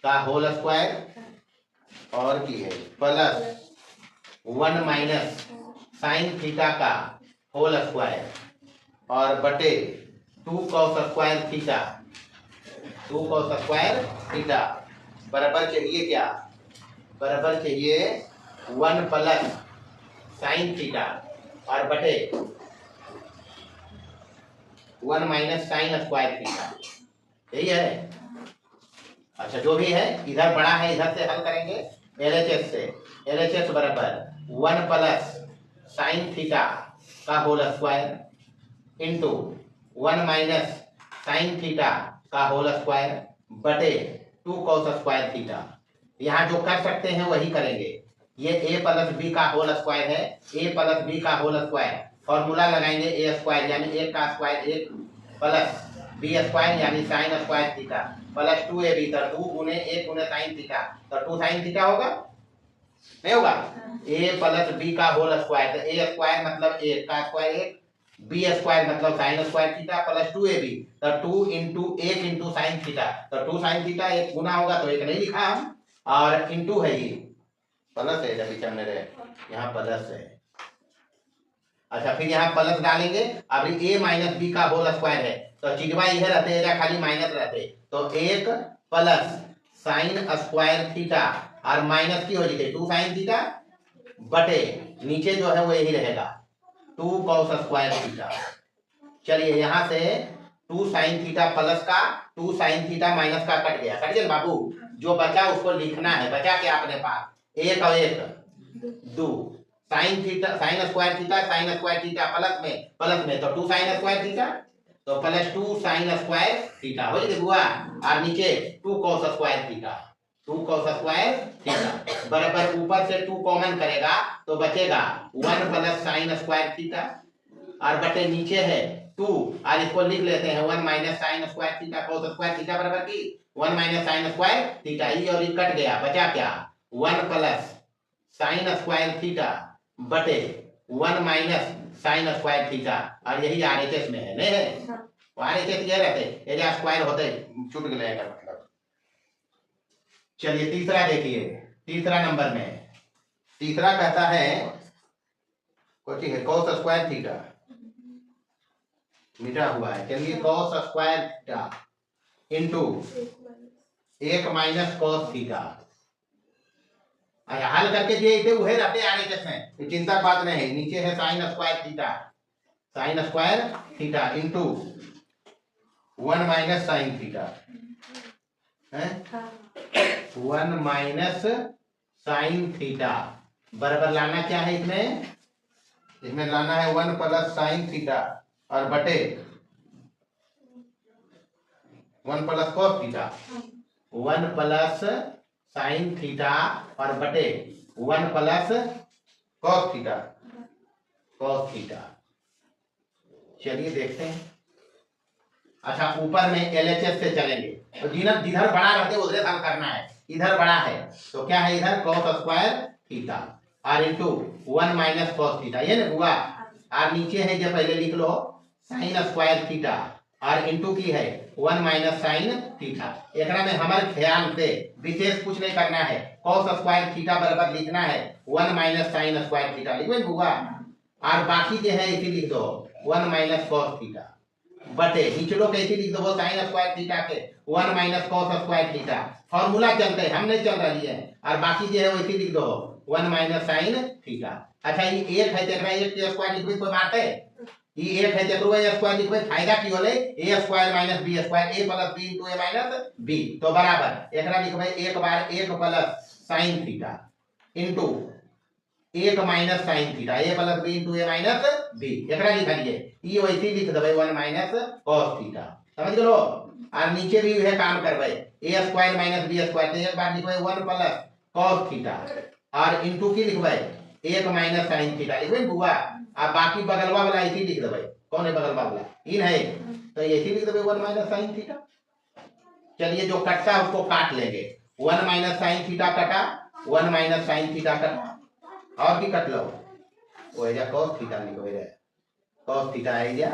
का होल स्क्वायर और की है प्लस 1 माइनस साइन थीटा का होल स्क्वायर और बटे 2 cos square theta, 2 cos square theta बराबर चाहिए क्या, बराबर चाहिए 1 प्लस साइन थीटा और बटे 1 माइनस साइन स्क्वायर थीटा, यही है। अच्छा, जो भी है इधर बड़ा है, इधर से हल करेंगे LHS से। LHS बराबर 1 प्लस साइन थीटा का whole square into 1 minus sine theta का होल स्क्वायर बटे 2 कॉस स्क्वायर थीटा। यहाँ जो कर सकते हैं वही करेंगे। ये a प्लस बी का होल स्क्वायर है, a प्लस बी का होल स्क्वायर, फॉर्मूला लगाएंगे a स्क्वायर यानी 1 का स्क्वायर 1 प्लस बी स्क्वायर यानी sine square theta plus 2ab, तो 2 गुने 1 गुने साइन थीटा, तो 2 साइन थीटा होगा, नहीं होगा। a प्लस बी का होल स्क्वायर, तो a स्क्वायर मतलब 1 का स्क्वायर 1, बी स्क्वायर मतलब sine square theta plus 2ab, तो 2 इंटू 1 इंटू साइन थीटा, तो 2 साइन थीटा 1 गुना होगा, तो 1 नहीं लिखा हम, और इंटू है ये प्लस है, जब चलने रहे यहाँ प्लस है। अच्छा, फिर यहाँ प्लस डालेंगे, अब a माइनस बी का होल स्क्वायर है, तो चिजवा इधर रहते हैं, खाली माइनस रहते, तो 1 प्लस साइन स्क्वायर थीटा और माइनस की हो जाती 2 साइन थीटा बटे नीचे जो है वो यही रहेगा 2 कॉस स्क्वायर थीटा। चलिए यहाँ से 2 साइन थीटा प्लस का 2 साइन थीटा माइनस का कट गया बाबू, जो बचा उसको लिखना है। बचा क्या अपने पास, 1 और 1 2, sine theta sine square theta plus में तो 2 साइन स्क्वायर थीटा, तो प्लस 2 साइन स्क्वायर थीटा हो जाए बुआ, और नीचे 2 cos square theta, 2 cos square theta बराबर, ऊपर से 2 कॉमन करेगा तो बचेगा 1 प्लस साइन स्क्वायर थीटा और बटे नीचे है 2, और इसको लिख लेते हैं 1 minus sine square theta cos square theta बराबर की 1 माइनस साइन स्क्वायर थीटा, ये और ये कट गया, बचा क्या 1 प्लस साइन स्क्वायर थीटा बटे 1 माइनस साइन स्क्वायर थीटा, और यही RHS में है, नहीं है। RHS ये रहते एरिया स्क्वायर होते छूट गए का मतलब। चलिए तीसरा देखिए, तीसरा नंबर में तीसरा कहता है कुछ है कॉस स्क्वायर थीटा मिटा हुआ है। चलिए cos square theta into 1 minus cos theta, हल करके दिए वही रहते RHS में, तो चिंता बात नहीं है। नीचे है sine square theta into 1 minus sine theta है, 1 माइनस साइन थीटा बराबर लाना क्या है, इसमें लाना है 1 प्लस साइन थीटा और बटे 1 plus cos theta, 1 plus sine theta और बटे 1 प्लस कॉस थीटा। चलिए देखते हैं। अच्छा, ऊपर में LHS से चलेंगे, तो जिधर बड़ा रहते उधर हल करना है। इधर बड़ा है तो क्या है, इधर कॉस स्क्वायर थीटा और इंटू 1 माइनस कॉस थीटा, ये ना हुआ, और नीचे है जो पहले लिख लो साइन स्क्वायर थीटा और इंटू की है 1 माइनस साइन थीटा। एकरा में हमारे ख्याल से विशेष कुछ नहीं करना है, कॉस स्क्वायर थीटा बराबर लिखना है 1 माइनस साइन स्क्वायर थीटा लिखो हुआ, और बाकी जो है इसी लिख दो 1 माइनस कॉस थीटा बटे निचलो कैसे लिख दो साइन स्क्वायर थीटा के 1 minus cos square theta. Formula चलते हम नहीं चल रही है, और बाकी जो है वैसे लिख दो 1 माइनस साइन थीटा। अच्छा ये एक है तेरा एक के स्क्वायर लिखबे कोई बात है, ये एक है तेरो ए स्क्वायर लिखबे फायदा की होले A square minus B square A plus B into A minus B, तो बराबर एकरा लिखबे एक बार 1 plus sine theta into 1 minus sine theta A plus B into A minus B, एकरा लिख लिए ई वैसे लिख देबे 1 माइनस cos थीटा। समझ गलो, और नीचे भी यह काम करबे ए स्क्वायर माइनस बी स्क्वायर, तो एक बार लिखबे 1 प्लस cos थीटा और इनटू की लिखबे 1 माइनस साइन थीटा लिखबे बुआ, और बाकी बगलवा वाला ऐसे लिख देबे, कौन है बगलवा वाला इन है, तो ऐसे लिख देबे 1 माइनस साइन थीटा। चलिए जो कटता है उसको काट लेंगे, 1 माइनस साइन थीटा कटा 1 माइनस साइन थीटा कटा, और भी कट लो वो है cos थीटा लिखो है cos थीटा है जा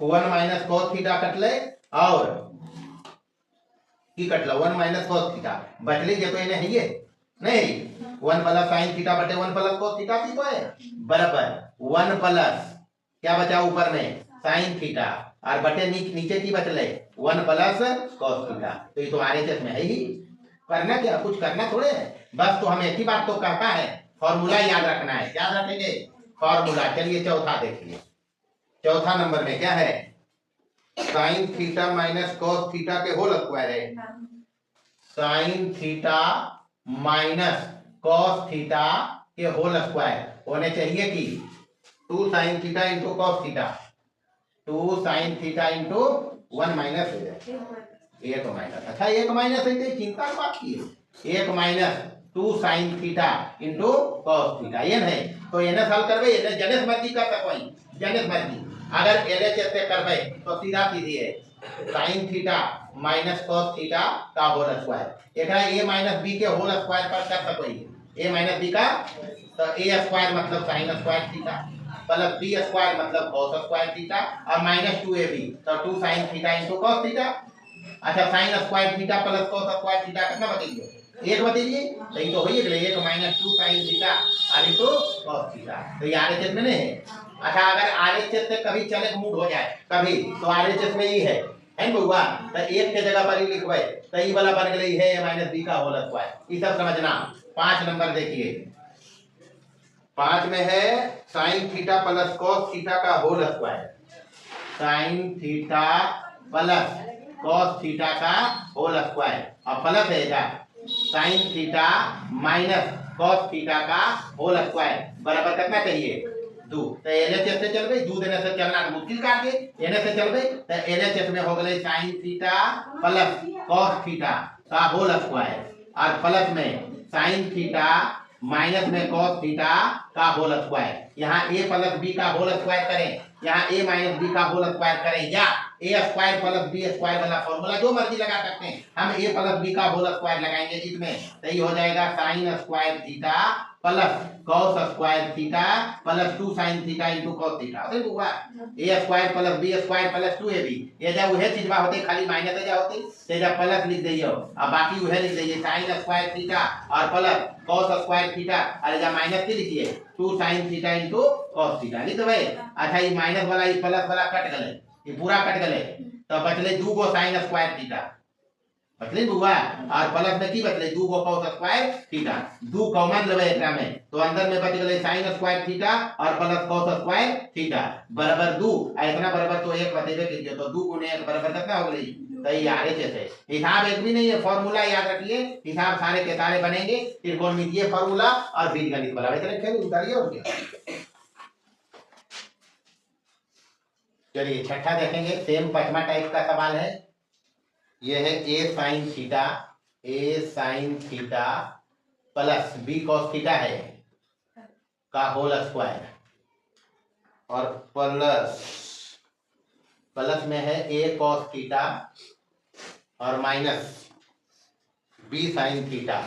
1 माइनस cos थीटा कट ले, और की कट लो 1 माइनस cos थीटा बचले जे तो इन्हें है ये नहीं 1 प्लस sin थीटा बटे 1 प्लस cos थीटा की तो है बराबर 1 प्लस क्या बचा ऊपर में sin थीटा और बटे नीचे की बचले 1 प्लस cos थीटा, तो ये तो आरएचएस में है ही, करना क्या कुछ करना थोड़े है, बस तो हमें एक ही बात तो कहता है फॉर्मूला याद रखना है, याद रखेंगे फॉर्मूला। चलिए चौथा देखिए, चौथा नंबर में क्या है sine theta minus cos theta के होल स्क्वायर है, sine theta minus cos theta के होल स्क्वायर होने चाहिए कि 2 sine theta into cos theta 2 sine theta into 1 minus हो जाए 1 माइनस, अच्छा 1 माइनस है चिंता की बात की 1 minus 2 sine theta into cos theta ये है, तो ये हल करबे ये जनेस मर्जी कर सकबई जनेस मर्जी, अगर एलएचएस से करबे तो सीधा सीधी है sine theta minus cos theta का होल स्क्वायर, एकरा a माइनस b के होल स्क्वायर पर कर सकबई a माइनस b का, तो a स्क्वायर मतलब sine square theta plus b square मतलब cos स्क्वायर थीटा और माइनस 2ab, तो 2 sine theta into cos theta. अच्छा sine square theta plus cos square theta कितना बताइए एक बताइए, तो ये तो होइए गले 1 माइनस 2 साइन थीटा और इनटू cos थीटा, तो ये आरएचएस में नहीं है। अच्छा अगर आरएचएस से कभी चले मूड हो जाए कभी तो आरएचएस में ही है बउआ, तो एक के जगह पर ही लिखबे तो ई वाला बन गई है a माइनस b का होल स्क्वायर, ये सब समझना। 5 नंबर देखिए 5 में है sine theta plus cos theta का whole square, sine theta plus cos theta का होल स्क्वायर और प्लस है जा sine theta minus cos theta का होल स्क्वायर बराबर करना चाहिए 2, तो एलएचएस से चलबे 2 देने से चलना मुश्किल काट के एने से चलबे तो एलएचएस में हो गए sign theta plus cos theta का होल स्क्वायर और प्लस में साइन थीटा माइनस में cos थीटा का होल स्क्वायर, यहाँ a प्लस b का होल स्क्वायर करें, यहाँ a माइनस b का होल स्क्वायर करें, या a square plus b square वाला फॉर्मूला जो मर्जी लगा सकते हैं, हम a प्लस b का होल स्क्वायर लगाएंगे इसमें, तो ये हो जाएगा sign square theta plus cos square theta plus 2 sine theta into cos theta, समझ हुआ a square plus b square plus 2ab, ये जब वह चीजवा होते खाली माइनस जा होते ते जब प्लस लिख दइयो और बाकी वह लिख दइए साइन स्क्वायर थीटा और प्लस cos स्क्वायर थीटा, अरे जब माइनस के लिखिए 2 sine theta into cos theta लिख देबे। अच्छा ये माइनस वाला ये प्लस वाला कट गले, ये पूरा कट गले, तो बचले 2 गो साइन स्क्वायर थीटा बचले बुआ, और प्लस में की बचले 2 गो cos स्क्वायर थीटा, 2 कॉमन लेबे एकरा में, तो अंदर में बच गले साइन स्क्वायर थीटा और प्लस cos स्क्वायर थीटा बराबर 2, इतना बराबर तो 1 बतेबे कीजिए, तो 2 गुने 1 बराबर कितना हो गई, तो ये आरएचएस है। हिसाब एक भी नहीं है, फॉर्मूला याद रखिए, हिसाब सारे के सारे बनेंगे, त्रिकोणमितीय फॉर्मूला और बीजगणित वाला इतने खेल उतारिए और क्या। चलिए छठा देखेंगे, सेम 5वां टाइप का सवाल है, ये है a sign theta plus b cos theta है का होल स्क्वायर और प्लस में है a cos थीटा और माइनस b साइन थीटा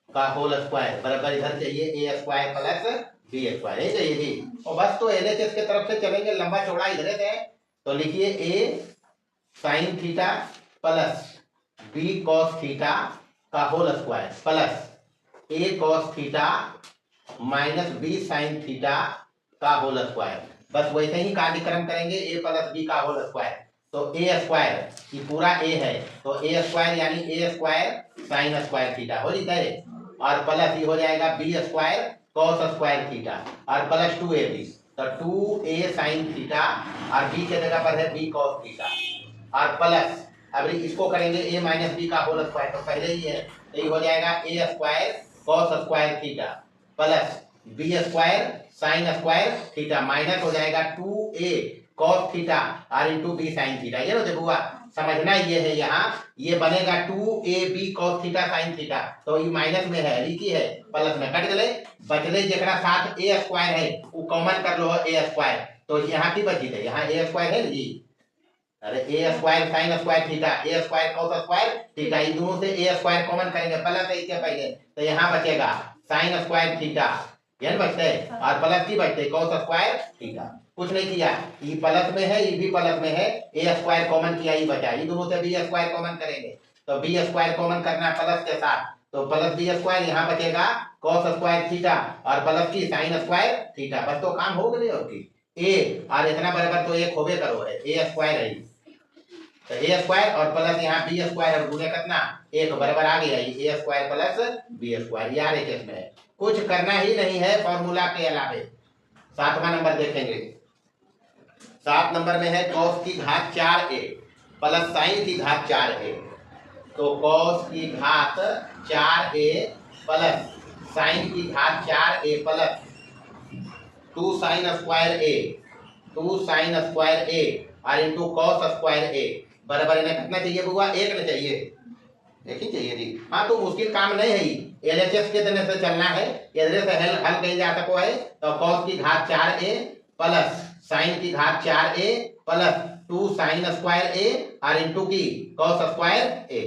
का होल स्क्वायर बराबर इधर चाहिए a square plus B square है चाहिए थी। और बस तो LHS के तरफ से चलेंगे, लंबा चौड़ा इधर से है, तो लिखिए a sine theta plus b cos theta का whole square plus a cos theta minus b sine theta का होल स्क्वायर। बस वैसे ही कार्यक्रम करेंगे, ए प्लस बी का होल स्क्वायर। तो ए स्क्वायर ये पूरा ए है, तो ए स्क्वायर यानी A square sine square theta हो जाता है, और प्लस ये हो जाएगा B square cos square theta और प्लस 2ab, तो 2a साइन थीटा और b के जगह पर है b कॉस थीटा और प्लस अब इसको करेंगे a माइनस बी का होल स्क्वायर, तो पहले ही है, तो ये हो जाएगा a square cos square theta plus B square sine square theta minus हो जाएगा 2a कॉस थीटा और इंटू बी साइन थीटा। ये देखो हुआ, समझना ये है, यहाँ ये बनेगा 2ab cos theta sine theta, तो ये माइनस में है, लिखी है प्लस में कट गए, बचले जरा साथ ए स्क्वायर है वो कॉमन कर लो ए स्क्वायर, तो यहाँ की बची है, यहाँ ए स्क्वायर है जी, अरे ए स्क्वायर साइन स्क्वायर थीटा ए स्क्वायर कॉस स्क्वायर थीटा, इन दोनों से ए स्क्वायर कॉमन करेंगे प्लस है इसके पहले, तो यहाँ बचेगा साइन स्क्वायर थीटा ये बचते और प्लस की बचते कॉस स्क्वायर थीटा। कुछ नहीं किया, ये प्लस में है, ये भी प्लस में है, ए स्क्वायर कॉमन किया, ये बचा, ये दोनों से बी स्क्वायर कॉमन करेंगे, तो बी स्क्वायर कॉमन करना प्लस के साथ, तो प्लस बी स्क्वायर यहाँ बचेगा कॉस स्क्वायर थीटा और प्लस की साइन स्क्वायर थीटा, बस तो काम हो गए। और की ए और इतना बराबर तो एक होबे करो है, ए स्क्वायर है, तो ए स्क्वायर और प्लस यहाँ बी स्क्वायर और गुणे कितना एक बराबर आ गया, ए स्क्वायर प्लस बी स्क्वायर, यार एक इसमें है, कुछ करना ही नहीं है फॉर्मूला के अलावे। 7वां नंबर देखेंगे, 7 नंबर में है cos की घात 4a प्लस साइन की घात 4a, तो cos की घात 4a प्लस साइन की घात 4a plus 2 sign square a, 2 sign square a और इंटू कॉस स्क्वायर a बराबर इन्हें कितना चाहिए बुआ, एक न चाहिए, एक ही चाहिए जी। हाँ तो मुश्किल काम नहीं है, LHS के तरह से चलना है, इधर से हल कही जा सको है, तो cos की घात 4a प्लस साइन की घात 4a plus 2 sign square a और इंटू की कॉस स्क्वायर a,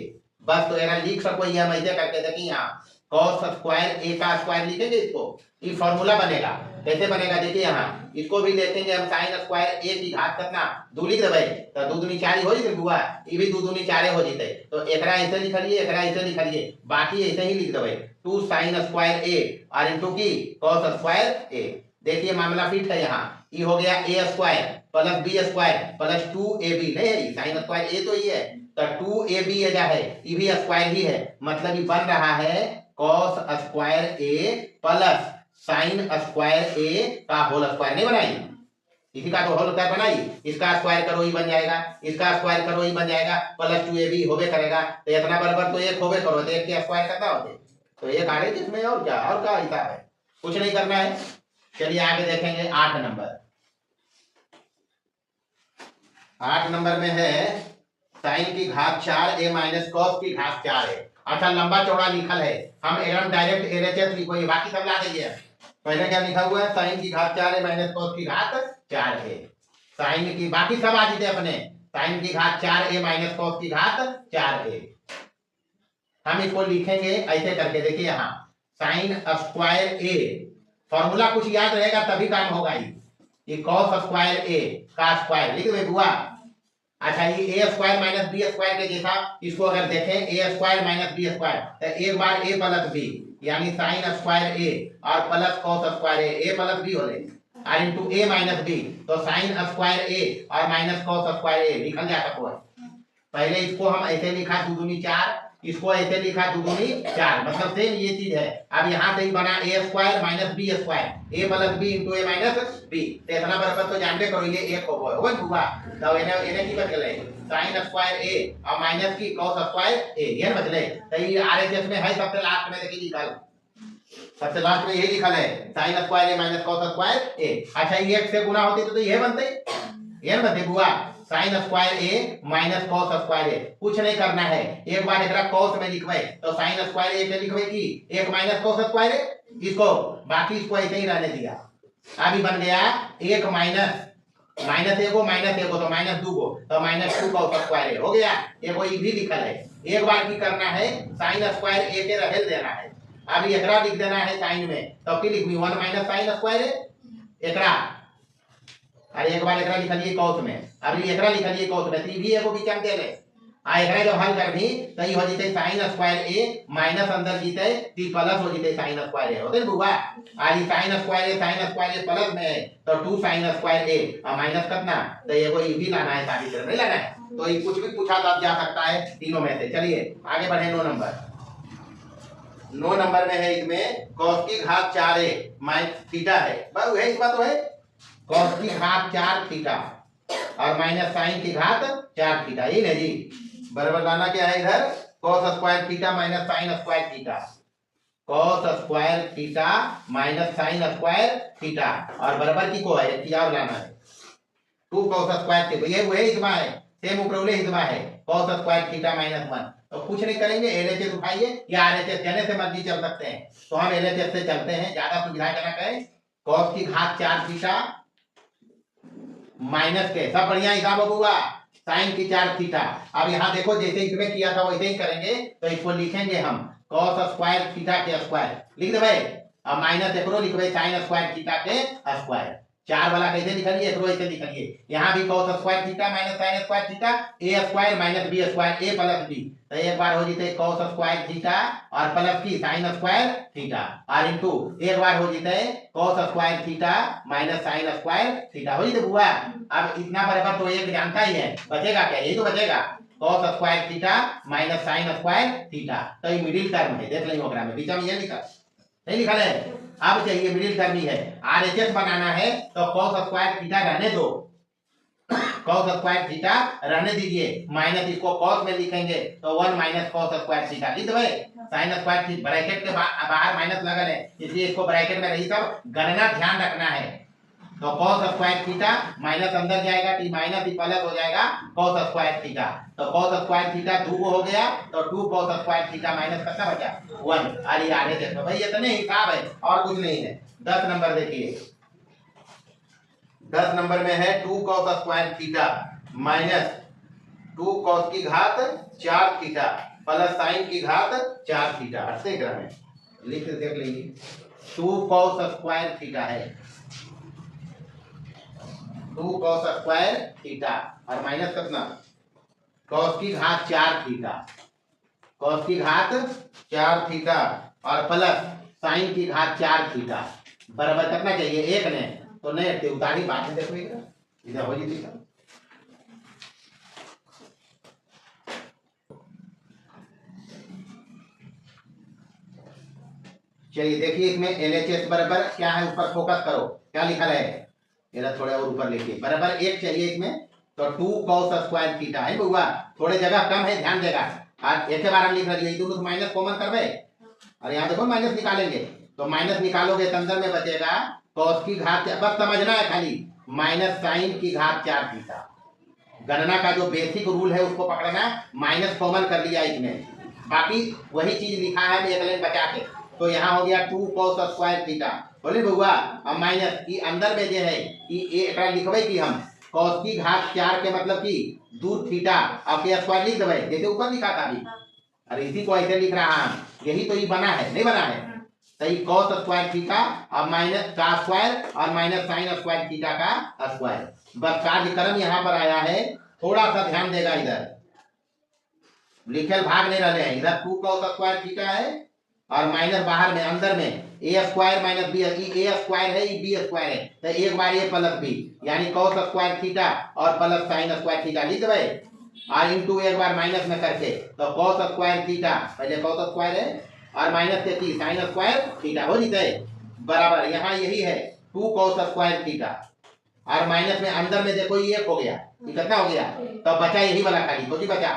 बस तो यहाँ लिख सको, ये हम ऐसे करके देखिए, यहाँ कॉस स्क्वायर a का स्क्वायर लिखेंगे, इसको ये फॉर्मूला बनेगा, कैसे बनेगा देखिए, यहाँ इसको भी लेखेंगे हम साइन स्क्वायर a की घात कितना 2 लिख देवे, तो 2 दूनी 4 हो जाते बुआ, ये भी 2 दूनी 4 हो जाते, तो एकरा ऐसे लिखिए, एकरा ऐसे लिखिए, बाकी ऐसे ही लिख देवे 2 साइन स्क्वायर a और इंटू की कॉस स्क्वायर a। देखिए मामला फिट है, यहाँ ये हो गया a square plus b square plus 2ab, नहीं है साइन स्क्वायर a तो ये है, तो 2ab ये जा है, ये भी स्क्वायर ही है, मतलब ये बन रहा है cos square a plus sign square a का होल स्क्वायर, नहीं बनाई, इसी का तो होल स्क्वायर बनाई, इसका स्क्वायर करो ही बन जाएगा, इसका स्क्वायर करो ही बन जाएगा, प्लस 2ab होबे करेगा, तो इतना बराबर तो एक होबे करो, तो एक के स्क्वायर कितना होते, तो एक आ रही इसमें, और क्या हिसाब है, कुछ नहीं करना है। चलिए आगे देखेंगे 8 नंबर, 8 नंबर में है साइन की घात 4a माइनस कॉस की घात 4a। अच्छा लंबा चौड़ा लिखल है, हम एकदम डायरेक्ट LHS लिखो, बाकी सब ला देंगे। पहले क्या लिखा हुआ है, साइन की घात 4a माइनस कॉस की घात 4a, साइन की बाकी सब आ जाते अपने, साइन की घात 4a माइनस कॉस की घात 4a, हम इसको लिखेंगे ऐसे करके, देखिए यहाँ साइन स्क्वायर a, फॉर्मूला कुछ याद रहेगा तभी काम होगा, ये कॉस स्क्वायर a का स्क्वायर लिख दे बुआ। अच्छा ये a square minus B square के जैसा, इसको अगर देखें a square minus B square, तो एक बार a प्लस b यानी साइन स्क्वायर a और plus cos square a plus b हो रहे और इंटू a माइनस b, तो साइन स्क्वायर a और माइनस कॉस स्क्वायर a लिखल जा सको है। पहले इसको हम ऐसे लिखा 2 दूनी 4, इसको ऐसे लिखा 2 दूनी 4, मतलब सेम ये चीज है। अब यहाँ से ही बना a square minus B square, a plus b into a minus b, तो इतना बराबर तो जानते करो ये एक होगा हुआ, तो इन्हें की बच गए साइन स्क्वायर a और माइनस की कॉस स्क्वायर a, ये बच गए, तो ये RHS में है सबसे लास्ट में, देखिए लिखल सबसे लास्ट में यही लिखल है sine square a minus cos square a। अच्छा ये एक से गुना होती तो ये बनते, ये बनते बुआ sign square a minus cos square a, कुछ नहीं करना है, एक बार एकरा कॉस में लिखवे, तो साइन स्क्वायर a के लिखवे की एक माइनस कॉस स्क्वायर a, इसको बाकी इसको ऐसे ही रहने दिया। अभी बन गया एक माइनस माइनस एगो तो माइनस 2 गो, तो माइनस 2 कॉस स्क्वायर हो गया, एगो ये भी लिखल है। एक बार की करना है साइन स्क्वायर a के रहेल देना है अब एकरा लिख देना है साइन में, तो की लिखनी 1 माइनस साइन स्क्वायर है एकरा, अरे एक बार एकरा लिखलिए कौस में, अब एकरा लिखलिए कौस में, 3 भी एगो बीच में दे ले आ एकरा जब हल करबी त ई हो जइते sin स्क्वायर a माइनस अंदर जीते t प्लस हो जइते sin स्क्वायर a होते बुआ, आ ई sin स्क्वायर a प्लस में है तो 2 sin स्क्वायर a और माइनस कितना, तो एगो ई भी लाना है, सारी तरफ नहीं लाना है, तो ये कुछ भी पूछा जा सकता है तीनों में से। चलिए आगे बढ़े, 9 नंबर। 9 नंबर में है इसमें cos की घात 4a माइनस थीटा है, बस वही बात तो है, cos की घात 4 थीटा और माइनस sin की घात 4 थीटा, यही ना जी, बराबर लाना क्या है इधर cos square theta minus sin square theta, cos square theta minus sin square theta और बराबर की को है क्या लाना है 2 cos स्क्वायर थीटा, ये वही हिस्सा है, सेम ऊपरले हिस्सा है cos स्क्वायर थीटा माइनस 1, तो कुछ नहीं करेंगे, एलएचएस उठाइए या आरएचएस जने से मर्जी चल सकते हैं, तो हम एलएचएस से चलते हैं, ज्यादा सुविधाजनक है। cos की घात 4 थीटा माइनस के, सब बढ़िया हिसाब बबुआ, साइन की 4 थीटा, अब यहाँ देखो जैसे इसमें किया था वैसे ही करेंगे, तो इसको लिखेंगे हम cos स्क्वायर थीटा के स्क्वायर लिख दे भाई, अब माइनस एकरो लिखबे sin स्क्वायर थीटा के स्क्वायर, 4 वाला कैसे लिखलिए एकरो ऐसे लिखलिए, यहाँ भी cos square theta minus sin square theta a square minus b square a plus b, तो एक बार हो जइते cos स्क्वायर थीटा और प्लस की sin स्क्वायर थीटा और इनटू एक बार हो जइते cos square theta minus sin square theta, हो जइते बुआ। अब इतना बराबर तो एक जानता ही है, बचेगा क्या, यही तो बचेगा cos square theta minus sin square theta, तो ये मिडिल टर्म है, देख लेंगे ओकरा में बीच में ये लिखा नहीं लिखा है, अब चाहिए मिडिल टर्म ही है, आरएचएस बनाना है तो cos स्क्वायर थीटा रहने दो, cos स्क्वायर थीटा रहने दीजिए, माइनस इसको cos में लिखेंगे तो 1 माइनस cos स्क्वायर थीटा लिख दे, sin स्क्वायर थीटा ब्रैकेट के बाहर माइनस लगल है इसलिए इसको ब्रैकेट में रही, सब गणना ध्यान रखना है, तो cos स्क्वायर थीटा माइनस अंदर जाएगा t माइनस ही प्लस हो जाएगा cos स्क्वायर थीटा, तो cos स्क्वायर थीटा 2 हो गया तो 2 cos स्क्वायर थीटा माइनस कितना बचा 1, अरे आगे देखो भाई इतने हिसाब है और कुछ नहीं है। 10 नंबर देखिए, 10 नंबर में है 2 cos square theta minus 2 cos की घात 4 थीटा प्लस sin की घात 4 थीटा, अच्छे ग्राम है लिख के देख लीजिए, 2 cos स्क्वायर थीटा है, 2 cos स्क्वायर थीटा और माइनस कितना cos की घात 4 थीटा, cos की घात 4 थीटा और प्लस sin की घात 4 थीटा, बराबर कितना चाहिए एक ने, तो नहीं हटते उतारी बात देखो इधर हो जी, चलिए देखिए इसमें एलएचएस बराबर क्या है, ऊपर फोकस करो क्या लिखा है, इधर थोड़ा और ऊपर लिखिए, बराबर एक चाहिए इसमें, तो 2 cos स्क्वायर थीटा है बुआ, थोड़े जगह कम है ध्यान देगा, और एक बार हम लिख रहे दोनों तो माइनस कॉमन करवे और यहाँ देखो माइनस निकालेंगे, तो माइनस निकालोगे तो अंदर में बचेगा cos की घात, बस समझना है खाली माइनस sin की घात 4 थीटा, गणना का जो बेसिक रूल है उसको पकड़ना, माइनस कॉमन कर लिया इसमें, बाकी वही चीज लिखा है एक लाइन बचा के, तो यहाँ हो गया 2 cos स्क्वायर थीटा, बोले बउआ, अब माइनस की अंदर में जो है ये लिखबे कि हम cos की घात 4 के मतलब कि 2 थीटा और के स्क्वायर लिख देवे जैसे ऊपर लिखा था अभी, अरे इसी को ऐसे लिख रहा है, यही तो ये बना है नहीं बना है, सही cos स्क्वायर थीटा और माइनस का स्क्वायर और माइनस sin स्क्वायर थीटा का स्क्वायर, बस कार्यक्रम यहाँ पर आया है, थोड़ा सा ध्यान देगा, इधर लिखल भाग नहीं रहे हैं, इधर 2 cos स्क्वायर थीटा है और माइनस बाहर में अंदर में ए स्क्वायर माइनस बी, ए स्क्वायर है बी स्क्वायर है, तो एक बार ए प्लस बी यानी cos स्क्वायर थीटा और प्लस sin स्क्वायर थीटा लिख देवे और इनटू एक बार माइनस में करके, तो cos स्क्वायर थीटा पहले cos स्क्वायर है और माइनस के थी sin स्क्वायर थीटा हो जाते बराबर, यहाँ यही है 2 cos स्क्वायर थीटा और माइनस में अंदर में देखो ये 1 हो गया, ये कितना हो गया, तो बचा यही वाला खाली, तो बचा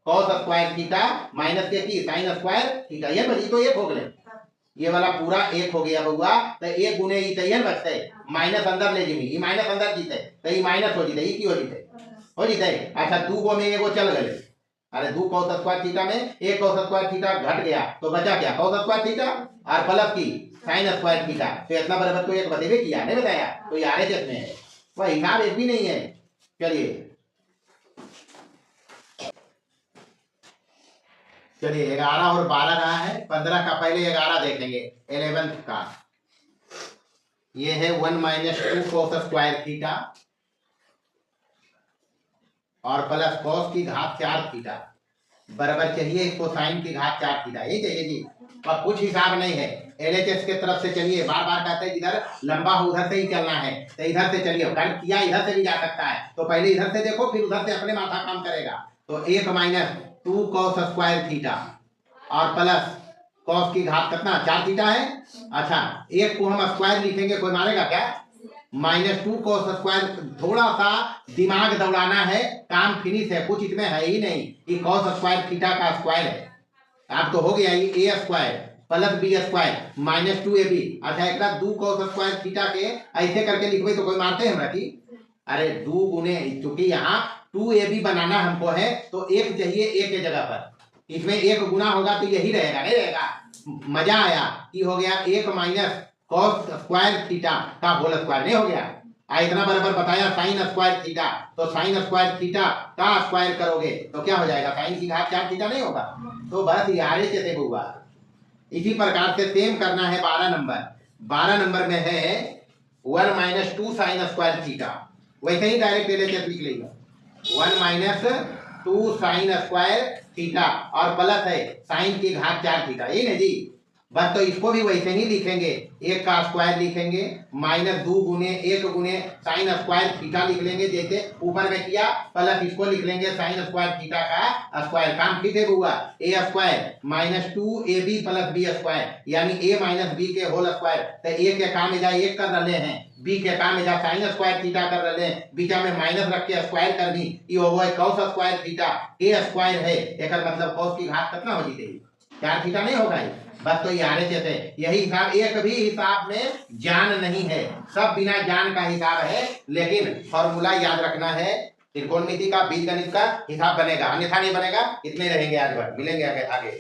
cos स्क्वायर थीटा माइनस के थी sin स्क्वायर थीटा, ये बची तो 1 हो गए, ये वाला पूरा 1 हो गया बउआ, तो 1 गुने ई तैयार बचते माइनस अंदर ले जीमी, ई माइनस अंदर जीते तो ई माइनस हो जीते, ई की हो जीते, अच्छा 2 गो में एगो चल गए, अरे 2 cos स्क्वायर थीटा में 1 cos स्क्वायर थीटा घट गया तो बचा क्या cos स्क्वायर थीटा और प्लस की sin स्क्वायर थीटा, तो इतना बराबर तो एक बतेबे किया नहीं बताया, तो ये आरएचएस में है, वह हिसाब एक भी नहीं है। चलिए चलिए 11 और 12 रहा है, 15 का पहले 11 देखेंगे 11th का। ये है 1 माइनस 2 कोस स्क्वायर थीटा और प्लस कॉस की घात 4 थीटा बराबर चाहिए इसको साइन की घात 4 थीटा, यही चाहिए जी। और कुछ हिसाब नहीं है, एलएचएस के तरफ से चलिए, बार बार कहते हैं इधर लंबा हो उधर से ही चलना है, तो इधर से चलिए, कर किया इधर से भी जा सकता है, तो पहले इधर से देखो फिर उधर से अपने माथा काम करेगा। तो 1 माइनस 2 कॉस स्क्वायर थीटा और प्लस कॉस की घात कितना 4 थीटा है। अच्छा, एक को हम स्क्वायर लिखेंगे, कोई मारेगा क्या? -2 cos स्क्वायर, थोड़ा सा दिमाग दौड़ाना है, काम फिनिश है, कुछ इसमें है ही नहीं कि cos स्क्वायर थीटा का स्क्वायर है। आप तो हो गया ये a square plus b square minus 2ab। अच्छा, एक 2 cos स्क्वायर थीटा के ऐसे करके लिखवे तो कोई मारते हैं हमरा की? अरे 2 गुने, क्योंकि यहाँ 2ab बनाना हमको है तो एक चाहिए a के जगह पर, इसमें एक गुना होगा तो यही रहेगा, नहीं रहेगा। मजा आया कि हो गया 1 माइनस कॉस स्क्वायर थीटा का होल स्क्वायर, नहीं हो गया? इतना बराबर बताया साइन स्क्वायर थीटा, तो साइन स्क्वायर थीटा का स्क्वायर करोगे तो क्या हो जाएगा? साइन की घात 4 थीटा, नहीं होगा? तो बस यारे चेते हुआ। इसी प्रकार से सेम करना है 12 नंबर। 12 नंबर में है 1 माइनस 2 साइन स्क्वायर थीटा, वैसे ही डायरेक्ट एलएचएस लिख लेगा 1 माइनस 2 साइन स्क्वायर थीटा और प्लस है साइन की घात 4 थीटा, यही ना जी। बस तो इसको भी वैसे ही लिखेंगे, 1 का स्क्वायर लिखेंगे माइनस 2 गुने 1 गुने साइन स्क्वायर थीटा लिख लेंगे, जैसे ऊपर में किया, प्लस इसको लिख लेंगे साइन स्क्वायर थीटा का स्क्वायर। काम ठीक है हुआ, a square minus 2ab plus B square, यानी a माइनस बी के होल स्क्वायर। तो a के काम में जा 1 कर रहे हैं, b के काम में जा साइन स्क्वायर थीटा कर रहे हैं, बीचा में माइनस रख के स्क्वायर कर दी, ये हो गया cos square theta, a square है, एक मतलब कॉस की घात कितना हो जीते 4 थीटा, नहीं होगा? बस तो यारे चेते, यही हिसाब, एक भी हिसाब में जान नहीं है, सब बिना जान का हिसाब है, लेकिन फॉर्मूला याद रखना है, त्रिकोणमिति का, बीजगणित का हिसाब बनेगा, अन्यथा नहीं बनेगा। इतने रहेंगे आज भर, मिलेंगे आगे।